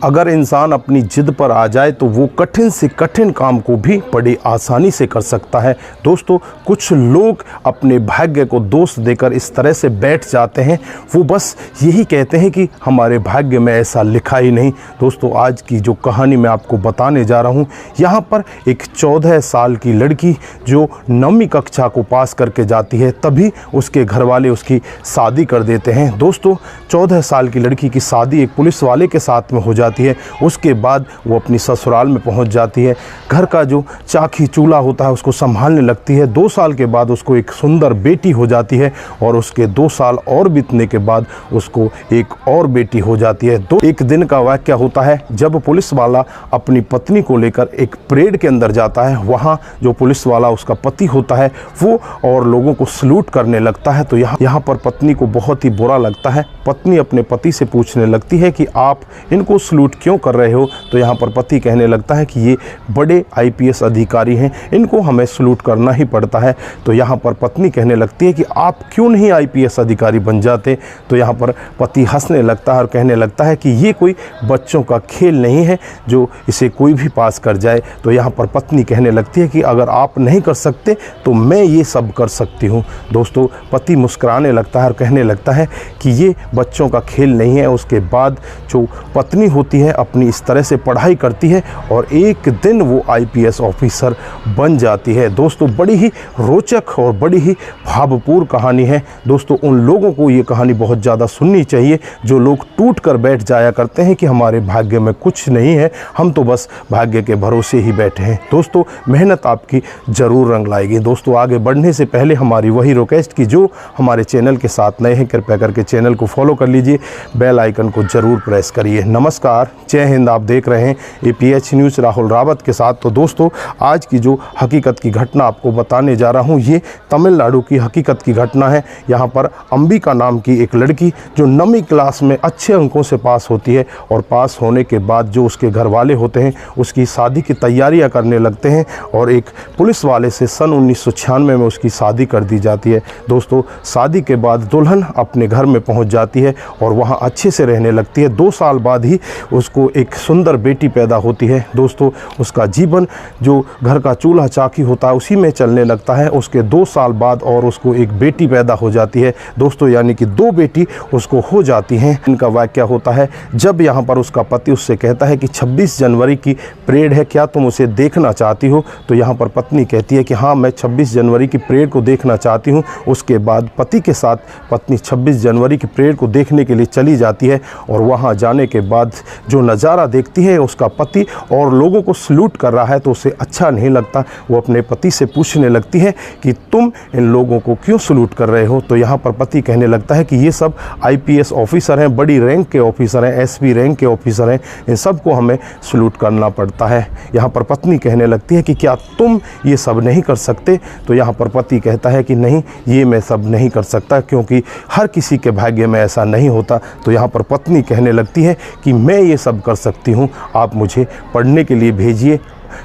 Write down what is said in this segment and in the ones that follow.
अगर इंसान अपनी जिद पर आ जाए तो वो कठिन से कठिन काम को भी बड़ी आसानी से कर सकता है। दोस्तों, कुछ लोग अपने भाग्य को दोष देकर इस तरह से बैठ जाते हैं, वो बस यही कहते हैं कि हमारे भाग्य में ऐसा लिखा ही नहीं। दोस्तों, आज की जो कहानी मैं आपको बताने जा रहा हूँ, यहाँ पर एक 14 साल की लड़की जो 9वीं कक्षा को पास करके जाती है, तभी उसके घर वाले उसकी शादी कर देते हैं। दोस्तों, 14 साल की लड़की की शादी एक पुलिस वाले के साथ में हो जाती है। उसके बाद वो अपनी ससुराल में पहुंच जाती है। घर का जो चाकी चूल्हा होता है उसको संभालने लगती है। 2 साल के बाद उसको एक सुंदर बेटी हो जाती है और उसके 2 साल और बीतने के बाद उसको एक और बेटी हो जाती है। एक दिन का वाक़या होता है जब पुलिस वाला अपनी पत्नी को लेकर एक परेड के अंदर जाता है। वहाँ जो पुलिस वाला उसका पति होता है वो और लोगों को सलूट करने लगता है। तो यहाँ पर पत्नी को बहुत ही बुरा लगता है। पत्नी अपने पति से पूछने लगती है कि आप इनको सलूट क्यों कर रहे हो। तो यहाँ पर पति कहने लगता है कि ये बड़े आईपीएस अधिकारी हैं, इनको हमें सलूट करना ही पड़ता है। तो यहाँ पर पत्नी कहने लगती है कि आप क्यों नहीं आईपीएस अधिकारी बन जाते। तो यहाँ पर पति हंसने लगता है और कहने लगता है कि ये कोई बच्चों का खेल नहीं है जो इसे कोई भी पास कर जाए। तो यहाँ पर पत्नी कहने लगती है कि अगर आप नहीं कर सकते तो मैं ये सब कर सकती हूँ। दोस्तों, पति मुस्कुराने लगता है और कहने लगता है कि ये बच्चों का खेल नहीं है। उसके बाद जो पत्नी होती है अपनी इस तरह से पढ़ाई करती है और एक दिन वो आईपीएस ऑफिसर बन जाती है। दोस्तों, बड़ी ही रोचक और बड़ी ही भावपूर्ण कहानी है। दोस्तों, उन लोगों को ये कहानी बहुत ज़्यादा सुननी चाहिए जो लोग टूट कर बैठ जाया करते हैं कि हमारे भाग्य में कुछ नहीं है, हम तो बस भाग्य के भरोसे ही बैठे हैं। दोस्तों, मेहनत आपकी ज़रूर रंग लाएगी। दोस्तों, आगे बढ़ने से पहले हमारी वही रिक्वेस्ट की जो हमारे चैनल के साथ नए हैं, कृपया करके चैनल को फॉलो कर लीजिए, बेल आइकन को ज़रूर प्रेस करिए। नमस्कार, जय हिंद। आप देख रहे हैं APH न्यूज़ राहुल रावत के साथ। तो दोस्तों, आज की जो हकीकत की घटना आपको बताने जा रहा हूं, ये तमिलनाडु की हकीकत की घटना है। यहाँ पर अंबिका नाम की एक लड़की जो 9वीं क्लास में अच्छे अंकों से पास होती है और पास होने के बाद जो उसके घर वाले होते हैं उसकी शादी की तैयारियां करने लगते हैं और एक पुलिस वाले से सन 1996 में उसकी शादी कर दी जाती है। दोस्तों, शादी के बाद दुल्हन अपने घर में पहुँच जाती है और वहाँ अच्छे से रहने लगती है। 2 साल बाद ही उसको एक सुंदर बेटी पैदा होती है। दोस्तों, उसका जीवन जो घर का चूल्हा चाकी होता है उसी में चलने लगता है। उसके 2 साल बाद और उसको एक बेटी पैदा हो जाती है। दोस्तों, यानी कि 2 बेटी उसको हो जाती हैं। इनका वाक़या होता है जब यहाँ पर उसका पति उससे कहता है कि 26 जनवरी की परेड है, क्या तुम उसे देखना चाहती हो। तो यहाँ पर पत्नी कहती है कि हाँ, मैं 26 जनवरी की परेड को देखना चाहती हूँ। उसके बाद पति के साथ पत्नी 26 जनवरी की परेड को देखने के लिए चली जाती है और वहाँ जाने के बाद जो नज़ारा देखती है उसका पति और लोगों को सलूट कर रहा है तो उसे अच्छा नहीं लगता। वो अपने पति से पूछने लगती है कि तुम इन लोगों को क्यों सलूट कर रहे हो। तो यहाँ पर पति कहने लगता है कि ये सब आईपीएस ऑफिसर हैं, बड़ी रैंक के ऑफिसर हैं, एसपी रैंक के ऑफिसर हैं, इन सब को हमें सलूट करना पड़ता है। यहाँ पर पत्नी कहने लगती है कि क्या तुम ये सब नहीं कर सकते। तो यहाँ पर पति कहता है कि नहीं, ये मैं सब नहीं कर सकता क्योंकि हर किसी के भाग्य में ऐसा नहीं होता। तो यहाँ पर पत्नी कहने लगती है कि मैं ये सब कर सकती हूँ, आप मुझे पढ़ने के लिए भेजिए।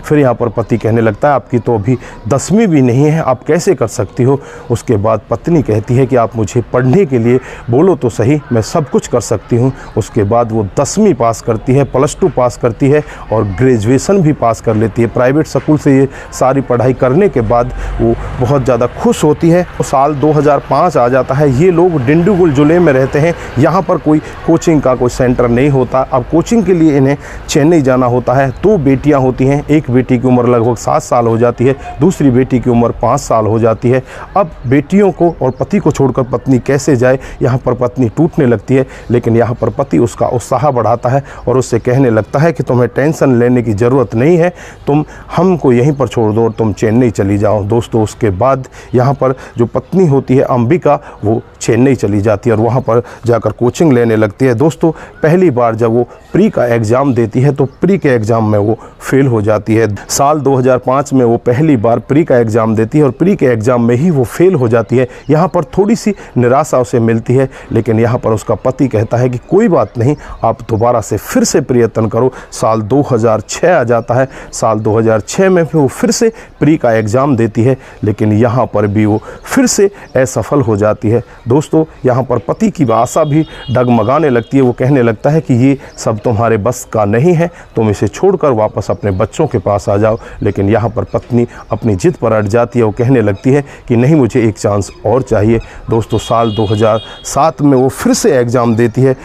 फिर यहाँ पर पति कहने लगता है आपकी तो अभी 10वीं भी नहीं है, आप कैसे कर सकती हो। उसके बाद पत्नी कहती है कि आप मुझे पढ़ने के लिए बोलो तो सही, मैं सब कुछ कर सकती हूँ। उसके बाद वो 10वीं पास करती है, +2 पास करती है और ग्रेजुएशन भी पास कर लेती है। प्राइवेट स्कूल से ये सारी पढ़ाई करने के बाद वो बहुत ज़्यादा खुश होती है। तो साल 2005 आ जाता है। ये लोग डिंडीगुल ज़िले में रहते हैं। यहाँ पर कोई कोचिंग का कोई सेंटर नहीं होता। अब कोचिंग के लिए इन्हें चेन्नई जाना होता है। 2 बेटियाँ होती हैं, एक बेटी की उम्र लगभग 7 साल हो जाती है, दूसरी बेटी की उम्र 5 साल हो जाती है। अब बेटियों को और पति को छोड़कर पत्नी कैसे जाए, यहाँ पर पत्नी टूटने लगती है। लेकिन यहाँ पर पति उसका उत्साह बढ़ाता है और उससे कहने लगता है कि तुम्हें टेंशन लेने की ज़रूरत नहीं है, तुम हमको यहीं पर छोड़ दो और तुम चेन्नई चली जाओ। दोस्तों, उसके बाद यहाँ पर जो पत्नी होती है अंबिका, वो चेन्नई चली जाती है और वहाँ पर जाकर कोचिंग लेने लगती है। दोस्तों, पहली बार जब वो प्री का एग्ज़ाम देती है तो प्री के एग्ज़ाम में वो फेल हो जाती जाती है। साल 2005 में वो पहली बार प्री का एग्ज़ाम देती है और प्री के एग्ज़ाम में ही वो फेल हो जाती है। यहाँ पर थोड़ी सी निराशा उसे मिलती है, लेकिन यहाँ पर उसका पति कहता है कि कोई बात नहीं, आप दोबारा से फिर से प्रयत्न करो। साल 2006 आ जाता है। साल 2006 में वो फिर से प्री का एग्ज़ाम देती है, लेकिन यहाँ पर भी वो फिर से असफल हो जाती है। दोस्तों, यहाँ पर पति की आशा भी डगमगाने लगती है। वो कहने लगता है कि ये सब तुम्हारे बस का नहीं है, तुम इसे छोड़कर वापस अपने बच्चों के पास आ जाओ। लेकिन यहाँ पर पत्नी अपनी जिद पर अड़ जाती है। वो कहने लगती है कि नहीं, मुझे एक चांस और चाहिए। दोस्तों, साल 2007 में वो फिर से एग्ज़ाम देती है,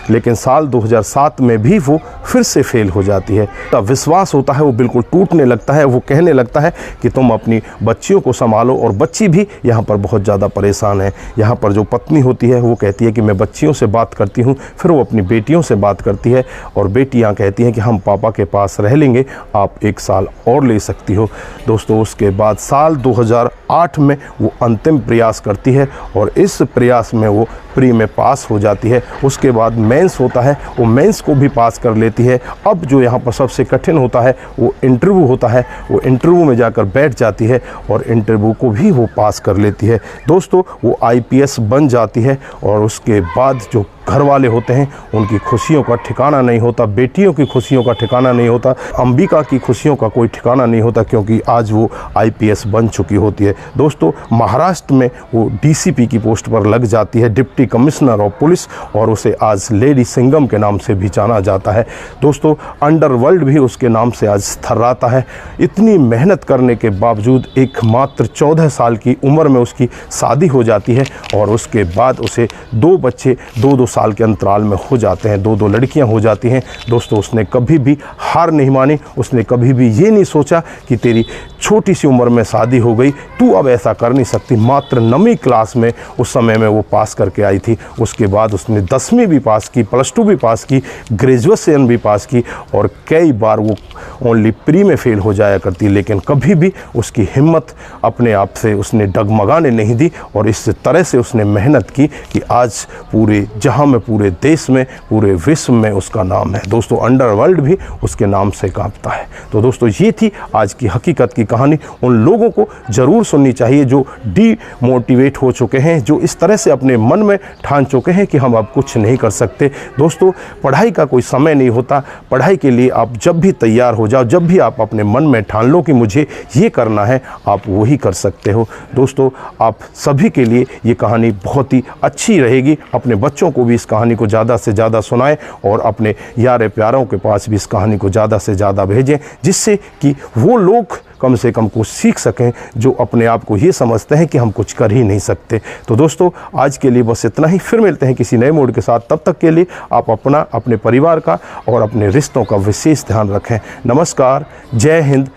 लेकिन साल 2007 में भी वो फिर से फेल हो जाती है। तब विश्वास होता है वो बिल्कुल टूटने लगता है। वो कहने लगता है कि तुम अपनी बच्चियों को संभालो, और बच्ची भी यहाँ पर बहुत ज़्यादा परेशान है। यहाँ पर जो पत्नी होती है वो कहती है कि मैं बच्चियों से बात करती हूँ। फिर वो अपनी बेटियों से बात करती है और बेटियाँ कहती हैं कि हम पापा के पास रह लेंगे, आप एक साल और ले सकती हो। दोस्तों, उसके बाद साल 2008 में वो अंतिम प्रयास करती है और इस प्रयास में वो प्री में पास हो जाती है। उसके बाद मेंस होता है, वो मेंस को भी पास कर लेती है। अब जो यहाँ पर सबसे कठिन होता है वो इंटरव्यू होता है। वो इंटरव्यू में जाकर बैठ जाती है और इंटरव्यू को भी वो पास कर लेती है। दोस्तों, वो IPS बन जाती है और उसके बाद जो घर वाले होते हैं उनकी खुशियों का ठिकाना नहीं होता, बेटियों की खुशियों का ठिकाना नहीं होता, अंबिका की खुशियों का कोई ठिकाना नहीं होता, क्योंकि आज वो IPS बन चुकी होती है। दोस्तों, महाराष्ट्र में वो DCP की पोस्ट पर लग जाती है, डिप्टी कमिश्नर ऑफ पुलिस, और उसे आज लेडी सिंघम के नाम से भी जाना जाता है। दोस्तों, अंडरवर्ल्ड भी उसके नाम से आज थर्राता है। इतनी मेहनत करने के बावजूद एक मात्र 14 साल की उम्र में उसकी शादी हो जाती है और उसके बाद उसे 2 बच्चे 2-2 साल के अंतराल में हो जाते हैं। 2-2 लड़कियां हो जाती हैं। दोस्तों, उसने कभी भी हार नहीं मानी। उसने कभी भी ये नहीं सोचा कि तेरी छोटी सी उम्र में शादी हो गई, तू अब ऐसा कर नहीं सकती। मात्र 9वीं क्लास में उस समय में वो पास करके आई थी। उसके बाद उसने 10वीं भी पास की, +2 भी पास की, ग्रेजुएशन भी पास की, और कई बार वो ओनली प्री में फेल हो जाया करती, लेकिन कभी भी उसकी हिम्मत अपने आप से उसने डगमगाने नहीं दी। और इस तरह से उसने मेहनत की कि आज पूरे जहां में, पूरे देश में, पूरे विश्व में उसका नाम है। दोस्तों, अंडरवर्ल्ड भी उसके नाम से कांपता है। तो दोस्तों, ये थी आज की हकीकत की कहानी। उन लोगों को ज़रूर सुननी चाहिए जो डीमोटिवेट हो चुके हैं, जो इस तरह से अपने मन में ठान चुके हैं कि हम अब कुछ नहीं कर सकते। दोस्तों, पढ़ाई का कोई समय नहीं होता। पढ़ाई के लिए आप जब भी तैयार हो जाओ, जब भी आप अपने मन में ठान लो कि मुझे ये करना है, आप वही कर सकते हो। दोस्तों, आप सभी के लिए ये कहानी बहुत ही अच्छी रहेगी। अपने बच्चों को भी इस कहानी को ज़्यादा से ज़्यादा सुनाएं और अपने यार प्यारों के पास भी इस कहानी को ज़्यादा से ज़्यादा भेजें, जिससे कि वो लोग कम से कम कुछ सीख सकें जो अपने आप को ये समझते हैं कि हम कुछ कर ही नहीं सकते। तो दोस्तों, आज के लिए बस इतना ही। फिर मिलते हैं किसी नए मोड के साथ। तब तक के लिए आप अपना, अपने परिवार का और अपने रिश्तों का विशेष ध्यान रखें। नमस्कार, जय हिंद,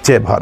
जय भारत।